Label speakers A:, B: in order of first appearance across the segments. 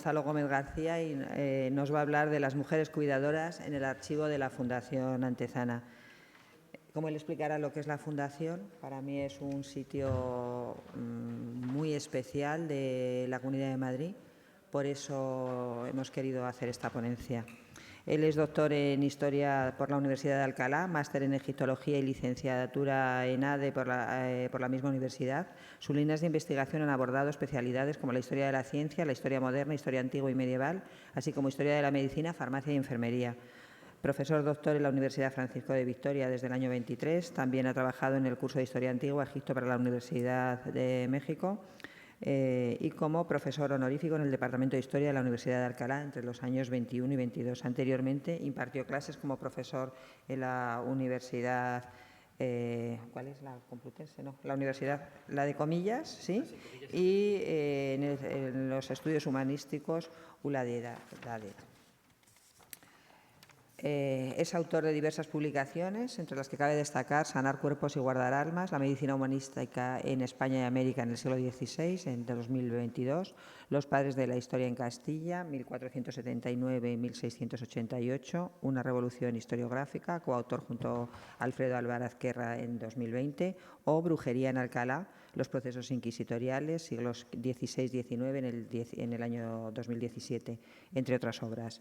A: Gonzalo Gómez García y nos va a hablar de las mujeres cuidadoras en el archivo de la Fundación Antezana. Como él explicará lo que es la Fundación, para mí es un sitio muy especial de la Comunidad de Madrid, por eso hemos querido hacer esta ponencia. Él es doctor en Historia por la Universidad de Alcalá, máster en Egiptología y licenciatura en ADE por la misma universidad. Sus líneas de investigación han abordado especialidades como la historia de la ciencia, la historia moderna, historia antigua y medieval, así como historia de la medicina, farmacia y enfermería. Profesor doctor en la Universidad Francisco de Vitoria desde el año 23. También ha trabajado en el curso de Historia Antigua Egipto para la Universidad de México y como profesor honorífico en el Departamento de Historia de la Universidad de Alcalá entre los años 21 y 22. Anteriormente impartió clases como profesor en la Universidad ¿cuál es la Complutense? No, la Universidad, la de Comillas, ¿sí? Y en los estudios humanísticos ULADED. Es autor de diversas publicaciones, entre las que cabe destacar Sanar cuerpos y guardar almas, la medicina humanística en España y América en el siglo XVI, en 2022, Los padres de la historia en Castilla, 1479-1688, Una revolución historiográfica, coautor junto a Alfredo Álvarez Guerra en 2020, o Brujería en Alcalá, los procesos inquisitoriales, siglos XVI-XIX en el año 2017, entre otras obras.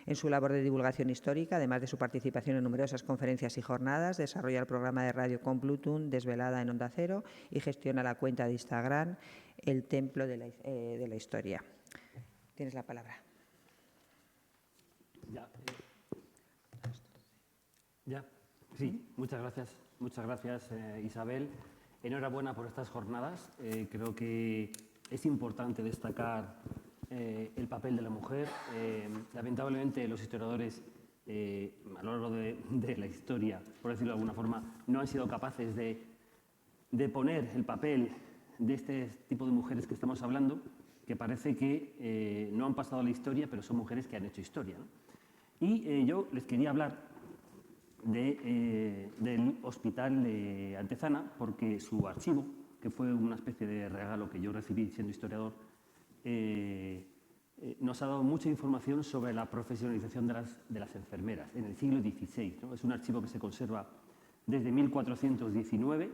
A: En su labor de divulgación histórica, además de su participación en numerosas conferencias y jornadas, desarrolla el programa de radio con Bluetooth Desvelada en Onda Cero y gestiona la cuenta de Instagram El Templo de la Historia. Tienes la palabra.
B: Sí, muchas gracias Isabel. Enhorabuena por estas jornadas. Creo que es importante destacar el papel de la mujer. Lamentablemente los historiadores a lo largo de la historia, por decirlo de alguna forma, no han sido capaces de poner el papel de este tipo de mujeres que estamos hablando, que parece que no han pasado a la historia, pero son mujeres que han hecho historia, ¿no? Y yo les quería hablar del Hospital de Antezana, porque su archivo, que fue una especie de regalo que yo recibí siendo historiador, nos ha dado mucha información sobre la profesionalización de las enfermeras en el siglo XVI, ¿no? Es un archivo que se conserva desde 1419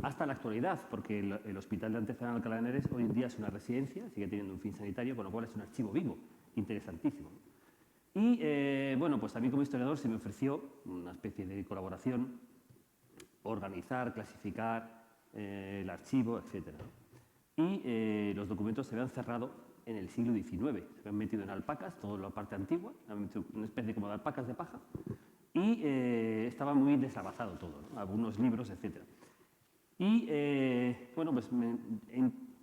B: hasta la actualidad, porque el Hospital de Antezana de Alcalá de Henares hoy en día es una residencia, sigue teniendo un fin sanitario, con lo cual es un archivo vivo, interesantísimo. Y bueno, pues a mí como historiador se me ofreció una especie de colaboración, organizar, clasificar el archivo, etc. Y los documentos se habían cerrado en el siglo XIX. Se habían metido en alpacas, toda la parte antigua, habían metido una especie como de alpacas de paja, y estaba muy deslavazado todo, ¿no? Algunos libros, etc. Y bueno, pues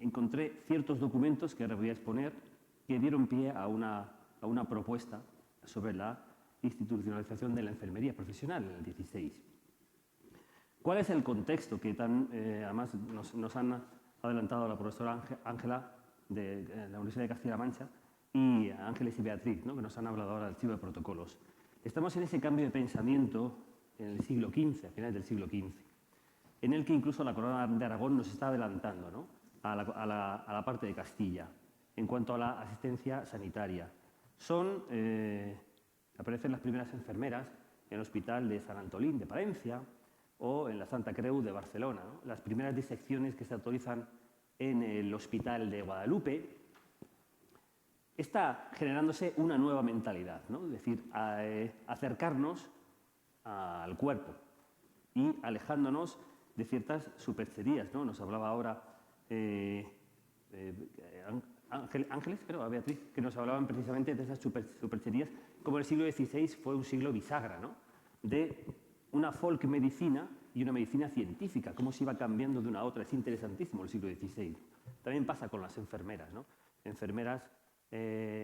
B: encontré ciertos documentos que ahora voy a exponer que dieron pie a una propuesta sobre la institucionalización de la enfermería profesional en el 16. ¿Cuál es el contexto que además nos han adelantado la profesora Ángela de la Universidad de Castilla-La Mancha y Ángeles y Beatriz, ¿no? Que nos han hablado ahora del archivo de protocolos? Estamos en ese cambio de pensamiento en el siglo XV, a finales del siglo XV, en el que incluso la corona de Aragón nos está adelantando, ¿no? a la parte de Castilla en cuanto a la asistencia sanitaria. Aparecen las primeras enfermeras en el Hospital de San Antolín de Palencia o en la Santa Creu de Barcelona, ¿no? Las primeras disecciones que se autorizan en el Hospital de Guadalupe. Está generándose una nueva mentalidad, ¿no? Es decir, acercarnos al cuerpo y alejándonos de ciertas supercherías, ¿no? Nos hablaba ahora Ángeles, creo, a Beatriz, que nos hablaban precisamente de esas supercherías, como el siglo XVI fue un siglo bisagra, ¿no? De una folk medicina y una medicina científica, cómo se iba cambiando de una a otra. Es interesantísimo el siglo XVI. También pasa con las enfermeras, ¿no? Enfermeras,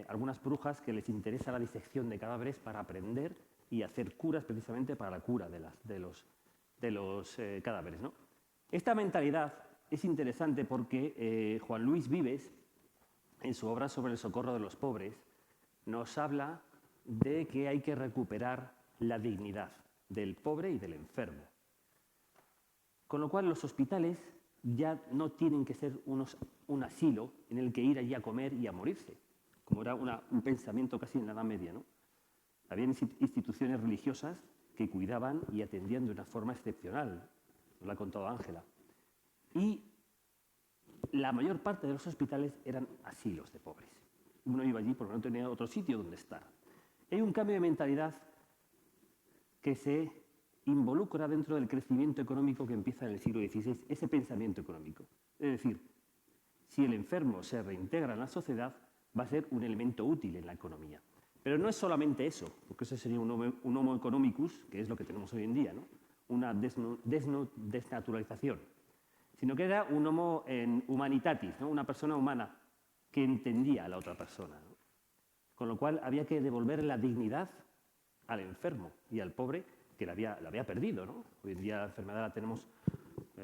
B: algunas brujas que les interesa la disección de cadáveres para aprender y hacer curas precisamente para la cura de los cadáveres, ¿no? Esta mentalidad es interesante porque Juan Luis Vives, en su obra sobre el socorro de los pobres, nos habla de que hay que recuperar la dignidad del pobre y del enfermo. Con lo cual los hospitales ya no tienen que ser un asilo en el que ir allí a comer y a morirse. como era un pensamiento casi en la Edad Media, ¿no? Había instituciones religiosas que cuidaban y atendían de una forma excepcional, nos lo ha contado Ángela. Y la mayor parte de los hospitales eran asilos de pobres. Uno iba allí porque no tenía otro sitio donde estar. Hay un cambio de mentalidad que se involucra dentro del crecimiento económico que empieza en el siglo XVI, ese pensamiento económico. Es decir, si el enfermo se reintegra en la sociedad, va a ser un elemento útil en la economía. Pero no es solamente eso, porque eso sería un homo economicus, que es lo que tenemos hoy en día, ¿no? Una desnaturalización, sino que era un homo humanitatis, ¿no? Una persona humana que entendía a la otra persona, ¿no? Con lo cual había que devolver la dignidad al enfermo y al pobre que la había perdido, ¿no? Hoy en día la enfermedad la tenemos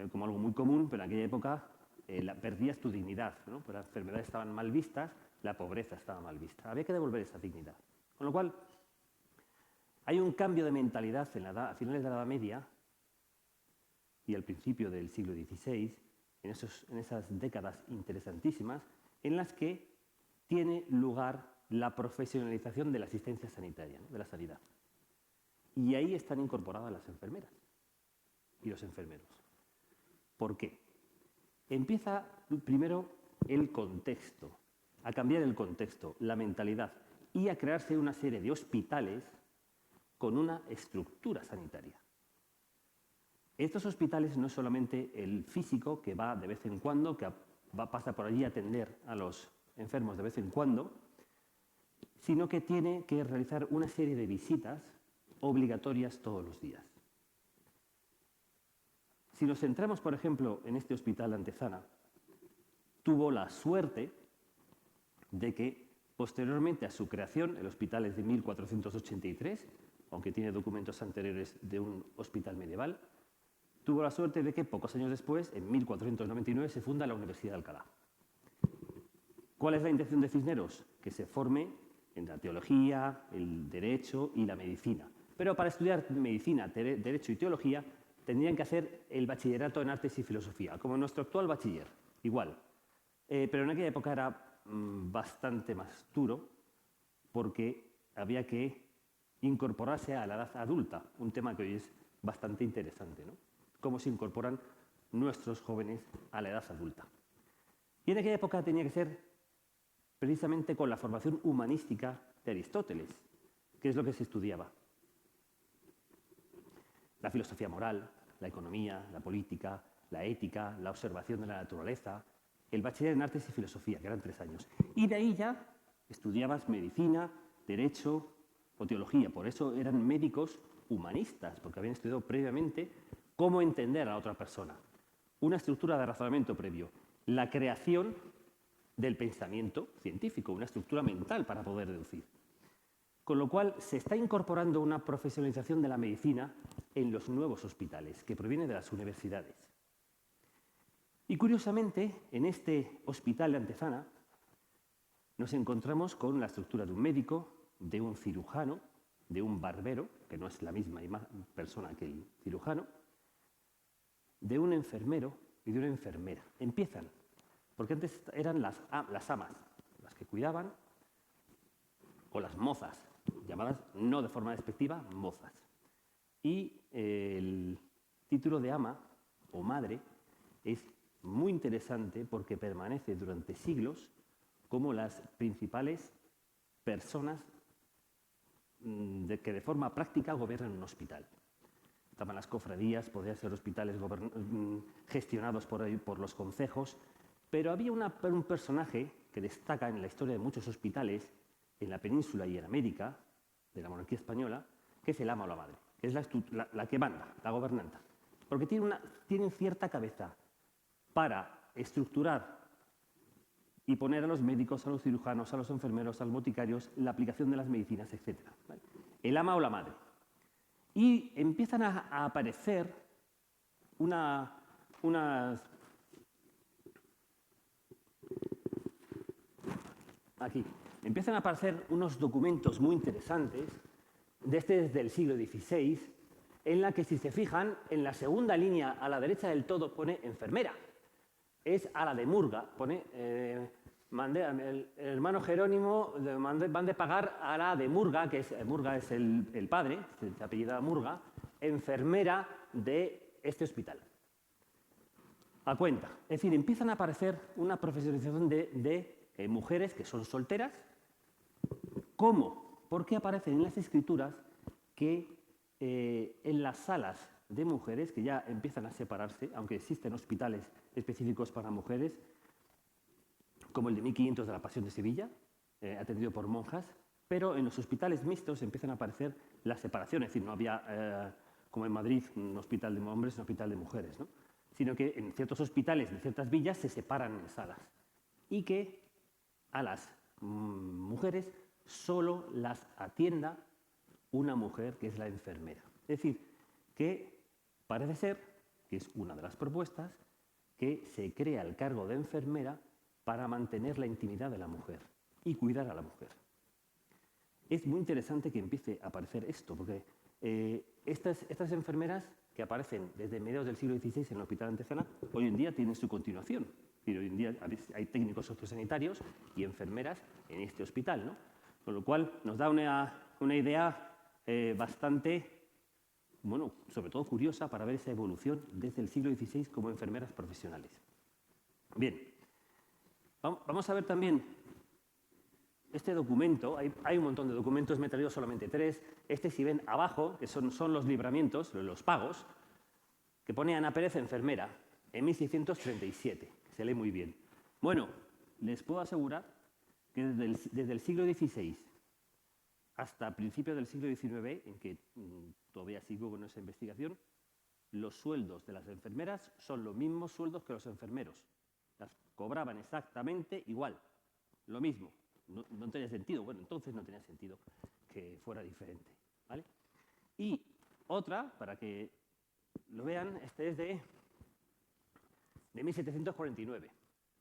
B: como algo muy común, pero en aquella época perdías tu dignidad, ¿no? Pues las enfermedades estaban mal vistas, la pobreza estaba mal vista. Había que devolver esa dignidad. Con lo cual, hay un cambio de mentalidad a finales de la Edad Media y al principio del siglo XVI, en esas décadas interesantísimas, en las que tiene lugar la profesionalización de la asistencia sanitaria, ¿no? De la sanidad. Y ahí están incorporadas las enfermeras y los enfermeros. ¿Por qué? Empieza primero el contexto, a cambiar el contexto, la mentalidad, y a crearse una serie de hospitales con una estructura sanitaria. Estos hospitales no es solamente el físico que va de vez en cuando, que pasa por allí a atender a los enfermos de vez en cuando, sino que tiene que realizar una serie de visitas obligatorias todos los días. Si nos centramos, por ejemplo, en este hospital de Antezana, tuvo la suerte de que, posteriormente a su creación, el hospital es de 1483, aunque tiene documentos anteriores de un hospital medieval, tuvo la suerte de que pocos años después, en 1499, se funda la Universidad de Alcalá. ¿Cuál es la intención de Cisneros? Que se forme en la teología, el derecho y la medicina. Pero para estudiar medicina, derecho y teología, tendrían que hacer el bachillerato en artes y filosofía, como nuestro actual bachiller, igual. Pero en aquella época era bastante más duro porque había que incorporarse a la edad adulta, un tema que hoy es bastante interesante, ¿no? Cómo se incorporan nuestros jóvenes a la edad adulta. Y en aquella época tenía que ser precisamente con la formación humanística de Aristóteles, que es lo que se estudiaba. La filosofía moral, la economía, la política, la ética, la observación de la naturaleza, el bachiller en artes y filosofía, que eran 3 años. Y de ahí ya estudiabas medicina, derecho o teología. Por eso eran médicos humanistas, porque habían estudiado previamente cómo entender a la otra persona. Una estructura de razonamiento previo. La creación del pensamiento científico, una estructura mental para poder deducir. Con lo cual se está incorporando una profesionalización de la medicina en los nuevos hospitales, que proviene de las universidades. Y curiosamente, en este hospital de Antezana nos encontramos con la estructura de un médico, de un cirujano, de un barbero, que no es la misma persona que el cirujano, de un enfermero y de una enfermera. Empiezan, porque antes eran las amas, las que cuidaban, o las mozas, llamadas no de forma despectiva, mozas. Y el título de ama o madre es muy interesante porque permanece durante siglos como las principales personas que de forma práctica gobiernan un hospital. Estaban las cofradías, podrían ser hospitales gestionados por los concejos, pero había un personaje que destaca en la historia de muchos hospitales en la península y en América, de la monarquía española, que es el ama o la madre, que es la que manda, la gobernanta, porque tienen cierta cabeza para estructurar y poner a los médicos, a los cirujanos, a los enfermeros, a los boticarios, la aplicación de las medicinas, etc. ¿Vale? El ama o la madre. Y empiezan a aparecer empiezan a aparecer unos documentos muy interesantes, desde el siglo XVI, en la que, si se fijan, en la segunda línea a la derecha del todo pone enfermera. Es a la de Murga, pone el hermano Jerónimo van de pagar a la de Murga, Murga es el padre, se apellida Murga, enfermera de este hospital. A cuenta. Es decir, empiezan a aparecer una profesionalización de mujeres que son solteras. ¿Cómo? Porque aparecen en las escrituras que en las salas de mujeres, que ya empiezan a separarse, aunque existen hospitales específicos para mujeres, como el de 1500 de la Pasión de Sevilla, atendido por monjas, pero en los hospitales mixtos empiezan a aparecer las separaciones, es decir, no había, como en Madrid, un hospital de hombres y un hospital de mujeres, ¿no? Sino que en ciertos hospitales de ciertas villas se separan en salas y que a las mujeres solo las atienda una mujer que es la enfermera. Es decir, que parece ser, que es una de las propuestas, que se crea el cargo de enfermera para mantener la intimidad de la mujer y cuidar a la mujer. Es muy interesante que empiece a aparecer esto, porque estas enfermeras que aparecen desde mediados del siglo XVI en el Hospital Antezana, hoy en día tienen su continuación. Hoy en día hay técnicos sociosanitarios y enfermeras en este hospital, ¿no? Con lo cual nos da una idea bastante, bueno, sobre todo curiosa para ver esa evolución desde el siglo XVI como enfermeras profesionales. Bien, vamos a ver también este documento. Hay un montón de documentos, me he traído solamente 3. Este, si ven abajo, que son los libramientos, los pagos, que pone Ana Pérez enfermera en 1637. Se lee muy bien. Bueno, les puedo asegurar que desde el siglo XVI hasta principios del siglo XIX, en que todavía sigo con esa investigación, los sueldos de las enfermeras son los mismos sueldos que los enfermeros. Las cobraban exactamente igual, lo mismo. No tenía sentido. Bueno, entonces no tenía sentido que fuera diferente, ¿vale? Y otra, para que lo vean, este es de 1749,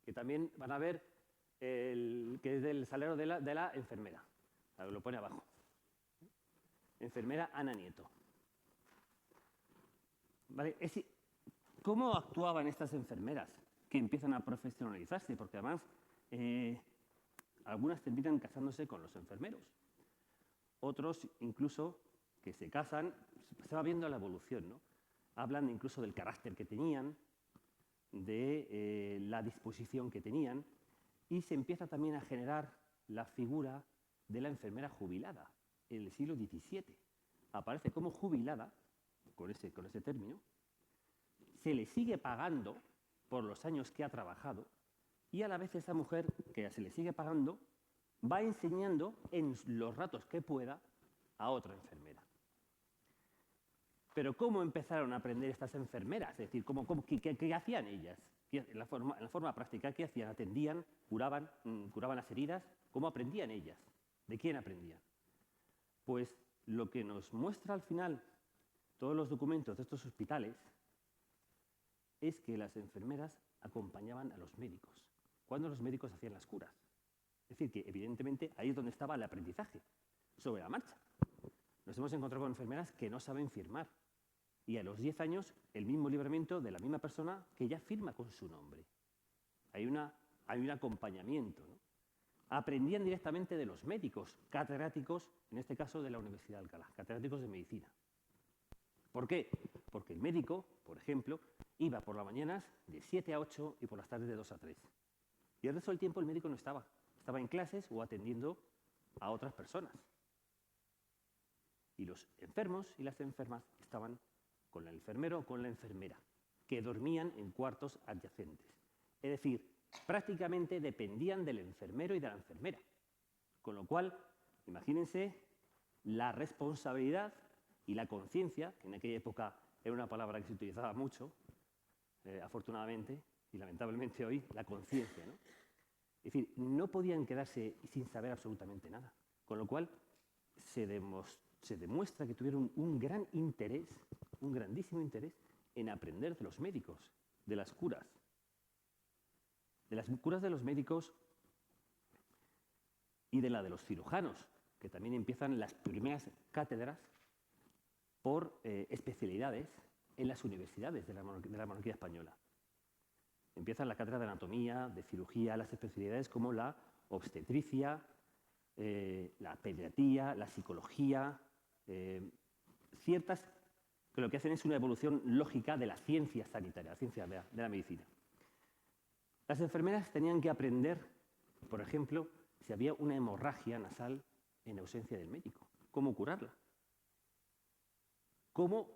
B: que también van a ver que es del salario de la enfermera. Lo pone abajo. Enfermera Ana Nieto. ¿Vale? ¿Cómo actuaban estas enfermeras que empiezan a profesionalizarse? Porque además algunas terminan casándose con los enfermeros. Otros incluso que se casan, se va viendo la evolución, ¿no? Hablan incluso del carácter que tenían, de la disposición que tenían, y se empieza también a generar la figura de la enfermera jubilada. En el siglo XVII aparece como jubilada, con ese término, se le sigue pagando por los años que ha trabajado, y a la vez esa mujer, que se le sigue pagando, va enseñando en los ratos que pueda a otra enfermera. Pero ¿cómo empezaron a aprender estas enfermeras? Es decir, ¿qué hacían ellas? En la forma práctica, ¿qué hacían? ¿Atendían? ¿Curaban las heridas? ¿Cómo aprendían ellas? ¿De quién aprendían? Pues lo que nos muestra al final todos los documentos de estos hospitales es que las enfermeras acompañaban a los médicos cuando los médicos hacían las curas. Es decir, que evidentemente ahí es donde estaba el aprendizaje, sobre la marcha. Nos hemos encontrado con enfermeras que no saben firmar, y a los 10 años el mismo libramiento de la misma persona que ya firma con su nombre. Hay un acompañamiento, ¿no? Aprendían directamente de los médicos, catedráticos, en este caso de la Universidad de Alcalá, catedráticos de medicina. ¿Por qué? Porque el médico, por ejemplo, iba por las mañanas de 7 a 8 y por las tardes de 2 a 3. Y el resto del tiempo el médico no estaba. Estaba en clases o atendiendo a otras personas. Y los enfermos y las enfermas estaban con el enfermero o con la enfermera, que dormían en cuartos adyacentes. Es decir, prácticamente dependían del enfermero y de la enfermera. Con lo cual, imagínense la responsabilidad y la conciencia, que en aquella época era una palabra que se utilizaba mucho, afortunadamente, y lamentablemente hoy, la conciencia, ¿no? Es decir, no podían quedarse sin saber absolutamente nada. Con lo cual, se demuestra que tuvieron un gran interés, un grandísimo interés, en aprender de los médicos, de las curas. De las curas de los médicos y de la de los cirujanos, que también empiezan las primeras cátedras por especialidades en las universidades de la monarquía española. empieza la cátedra de anatomía, de cirugía, las especialidades como la obstetricia, la pediatría, la psicología, ciertas que lo que hacen es una evolución lógica de la ciencia sanitaria, la ciencia de la medicina. Las enfermeras tenían que aprender, por ejemplo, si había una hemorragia nasal en ausencia del médico, cómo curarla, cómo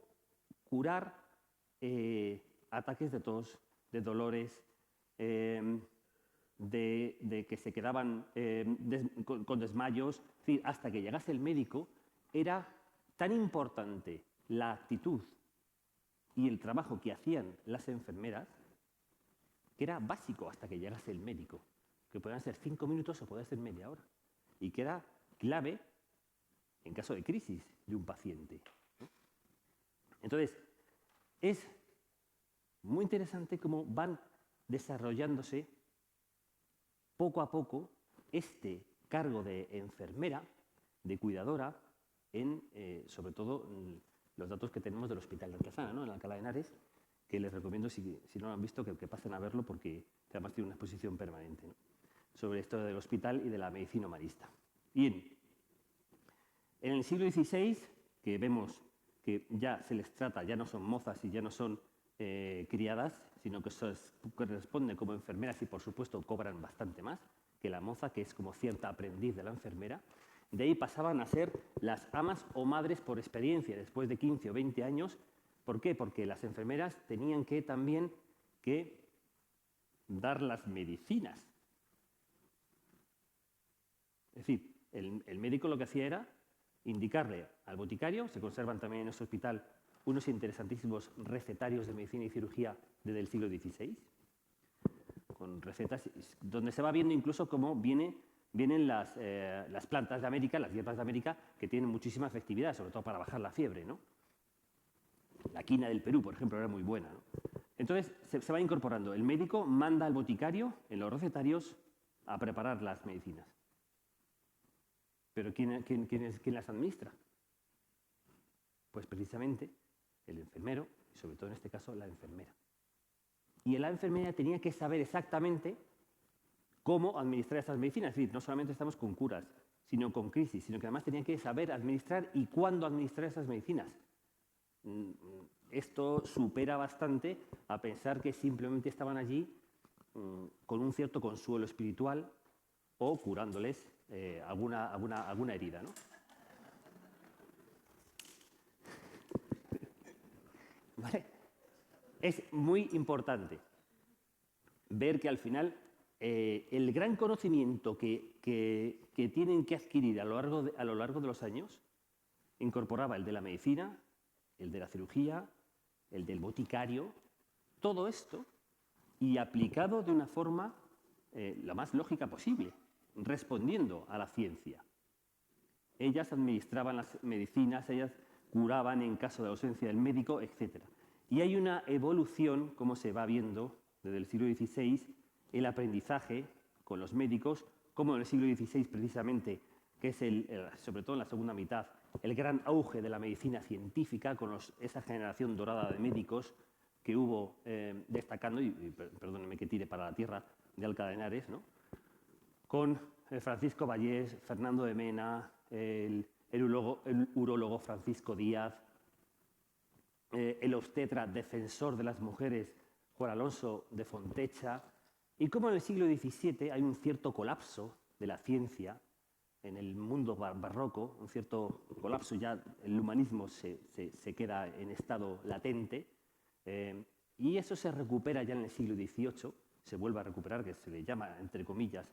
B: curar ataques de tos, de dolores, de que se quedaban con desmayos. Es decir, hasta que llegase el médico, era tan importante la actitud y el trabajo que hacían las enfermeras que era básico hasta que llegase el médico, que podían ser 5 minutos o podía ser media hora, y que era clave en caso de crisis de un paciente, ¿no? Entonces, es muy interesante cómo van desarrollándose poco a poco este cargo de enfermera, de cuidadora, en sobre todo los datos que tenemos del Hospital de Antezana, ¿no? En Alcalá de Henares, que les recomiendo, si no lo han visto, que pasen a verlo porque además tiene una exposición permanente, ¿no? Sobre esto del hospital y de la medicina humanista. Bien, en el siglo XVI, que vemos que ya se les trata, ya no son mozas y ya no son criadas, sino que corresponden como enfermeras y por supuesto cobran bastante más que la moza, que es como cierta aprendiz de la enfermera. De ahí pasaban a ser las amas o madres por experiencia, después de 15 o 20 años. ¿Por qué? Porque las enfermeras tenían que también que dar las medicinas. Es decir, el médico lo que hacía era indicarle al boticario, se conservan también en este hospital unos interesantísimos recetarios de medicina y cirugía desde el siglo XVI, con recetas donde se va viendo incluso cómo vienen las plantas de América, las hierbas de América, que tienen muchísima efectividad, sobre todo para bajar la fiebre, ¿no? La quina del Perú, por ejemplo, era muy buena, ¿no? Entonces, se va incorporando. El médico manda al boticario, en los recetarios, a preparar las medicinas. ¿Pero quién las administra? Pues precisamente el enfermero, y sobre todo en este caso la enfermera. Y la enfermera tenía que saber exactamente cómo administrar estas medicinas. Es decir, no solamente estamos con curas, sino con crisis, sino que además tenía que saber administrar y cuándo administrar esas medicinas. Esto supera bastante a pensar que simplemente estaban allí con un cierto consuelo espiritual o curándoles alguna herida, ¿no? ¿Vale? Es muy importante ver que al final el gran conocimiento que tienen que adquirir a lo largo de los años incorporaba el de la medicina, el de la cirugía, el del boticario, todo esto, y aplicado de una forma la más lógica posible, respondiendo a la ciencia. Ellas administraban las medicinas, ellas curaban en caso de ausencia del médico, etc. Y hay una evolución, como se va viendo desde el siglo XVI, el aprendizaje con los médicos, como en el siglo XVI precisamente, que es sobre todo en la segunda mitad, el gran auge de la medicina científica, con esa generación dorada de médicos que hubo destacando, y perdónenme que tire para la tierra de Alcalá de Henares, ¿no? Con Francisco Vallés, Fernando de Mena, el urólogo Francisco Díaz, el obstetra defensor de las mujeres Juan Alonso de Fontecha, y como en el siglo XVII hay un cierto colapso de la ciencia en el mundo barroco, un cierto colapso, ya el humanismo se queda en estado latente, y eso se recupera ya en el siglo XVIII, se vuelve a recuperar, que se le llama, entre comillas,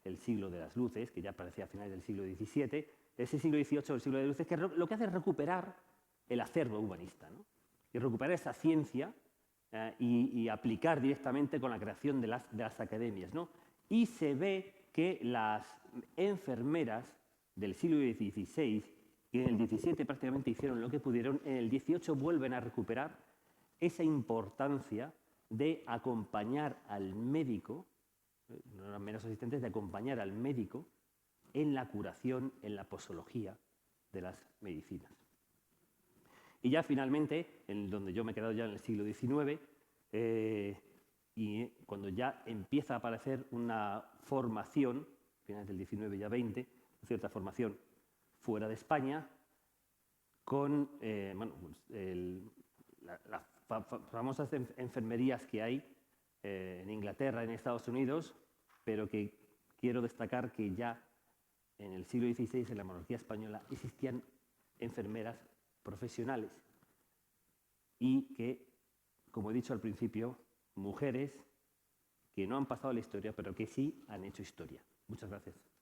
B: el siglo de las luces, que ya aparecía a finales del siglo XVII, ese siglo XVIII, el siglo de las luces, que lo que hace es recuperar el acervo humanista, ¿no? Y recuperar esa ciencia y aplicar directamente con la creación de las academias, ¿no? Y se ve que las enfermeras del siglo XVI, que en el XVII prácticamente hicieron lo que pudieron, en el XVIII vuelven a recuperar esa importancia de acompañar al médico, no eran menos asistentes, de acompañar al médico en la curación, en la posología de las medicinas. Y ya finalmente, en donde yo me he quedado ya en el siglo XIX, y cuando ya empieza a aparecer una formación, finales del 19 y 20, cierta formación fuera de España, con las famosas enfermerías que hay en Inglaterra, en Estados Unidos, pero que quiero destacar que ya en el siglo XVI, en la monarquía española, existían enfermeras profesionales y que, como he dicho al principio, mujeres que no han pasado la historia, pero que sí han hecho historia. Muchas gracias.